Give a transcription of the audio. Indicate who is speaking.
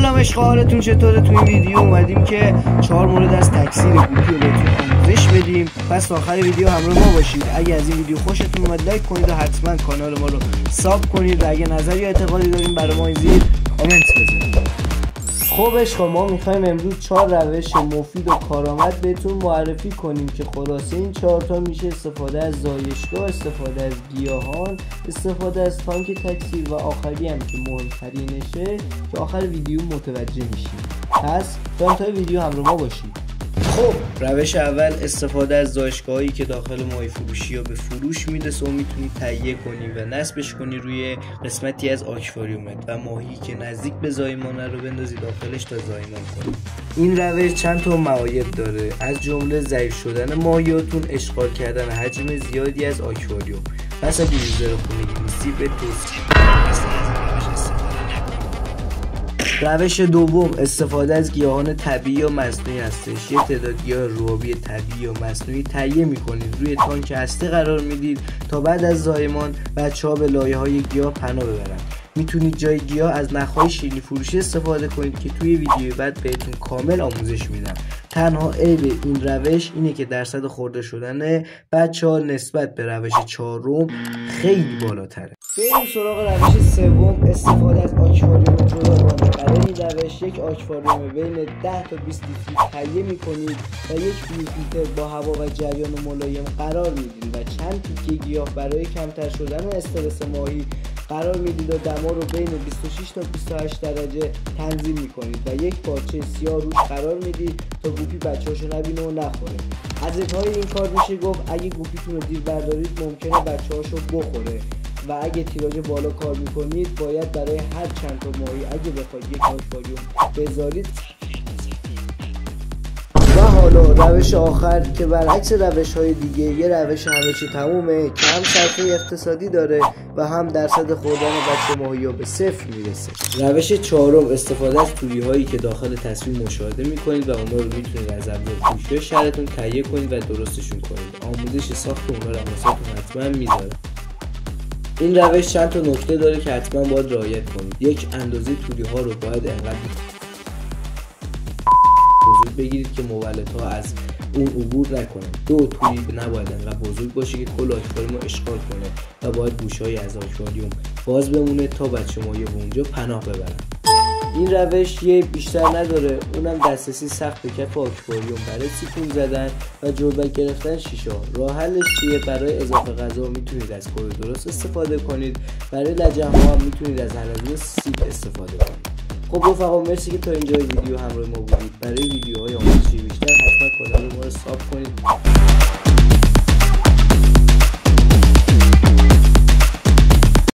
Speaker 1: سلام عشق، حالتون چطوره؟ تو این ویدیو اومدیم که 4 مورد از تکثیر گوپی رو بهتون آموزش بدیم. پس تا آخر ویدیو همراه ما باشید. اگه از این ویدیو خوشتون اومد لایک کنید و حتما کانال ما رو ساب کنید و اگه نظری یا اعتقادی دارین برای ما زیر کامنت بذارید. خب عشق، ما میخوایم امروز 4 روش مفید و کارآمد بهتون معرفی کنیم که خلاصه این 4 تا میشه استفاده از زایشگاه، استفاده از گیاهان، استفاده از تانک تکثیر و آخری هم که مهمترینشه که آخر ویدیو متوجه میشیم. پس تا انتهای ویدیو همراه ما باشید. خب روش اول استفاده از زایشگاهایی که داخل ماهی فروشی یا به فروش میرسه و میتونی تهیه کنی و نصبش کنی روی قسمتی از آکواریومت و ماهی که نزدیک به زایمانه رو بندازی داخلش تا زایمان کنی. این روش چند تا معایب داره، از جمله ضعیف شدن ماهیاتون، اشغال کردن حجم زیادی از آکواریوم. پس اگه یوزر خونگی نیستی به توصیه. روش دوم استفاده از گیاهان طبیعی و مصنوعی هستش. یه تعداد گیاه روابی طبیعی و مصنوعی تهیه میکنید، روی تانک هسته قرار میدید تا بعد از زایمان بچه‌ها به لایه‌های گیاه پناه ببرن. میتونید جای گیاه از نخهای شیرینی فروشی استفاده کنید که توی ویدیو بعد بهتون کامل آموزش میدم. تنها عیب این روش اینه که درصد خورده شدن بچه‌ها نسبت به روش چهارم خیلی بالاتره. بریم سراغ روش سوم، استفاده از آکواریوم جداگانه. برای این روش یک آکواریوم بین 10 تا 20 لیتر تهیه میکنید و یک فیلتر با هوا و جریان ملایم قرار میدید و چند تیکه گیاه برای کمتر شدن استرس ماهی قرار میدید و دما رو بین 26 تا 28 درجه تنظیم میکنید و یک پارچه سیاه روش قرار میدید تا گوپی بچه‌هاشو نبینه و نخوره. از ادهای این کار میشه گفت اگه گوپیتون رو دیر بردارید ممکنه بچه‌هاشو بخوره و اگه تیراژ بالا کار میکنید باید برای هر چند تا ماهی اگه بخواید یک آکواریوم بذارید. و حالا روش آخر که برعکس روش های دیگه یه روش همه چی تمومه که هم صرفه اقتصادی داره و هم درصد خوردن بچه ماهی ها به 0 میرسه. روش چهارم استفاده از توری هایی که داخل تصویر مشاهده میکنید و اونا رو میتونید از ابزار فروشی شهرتون تهیه کنید و درستشون کنید. آموزش ساخت اونا رو واسهتون حتما میذارم. این روش چند تا نکته داره که حتما باید رعایت کنید. یک، اندازه توری ها رو باید انقدر بزرگ بگیرید که مولدها از اون عبور نکنه. دو، توری نباید انقدر بزرگ باشه که کل آکواریوم رو اشغال کنه و باید گوشه‌ای از آکواریوم باز بمونه تا بچه ماهی به اونجا پناه ببرن. این روش یه بیشتر نداره، اونم دسترسی سخت به کف آکواریوم برای سیفون زدن و جلبک گرفتن شیشه. راه حلش چیه؟ برای اضافه غذا میتونید از کره درست استفاده کنید، برای لجن‌ها هم میتونید از حلزون سیب استفاده کنید. خب رفقا، مرسی که تا اینجای ویدیو همراه ما بودید. برای ویدیوهای آموزشی بیشتر حتما کانال ما رو ساب کنید.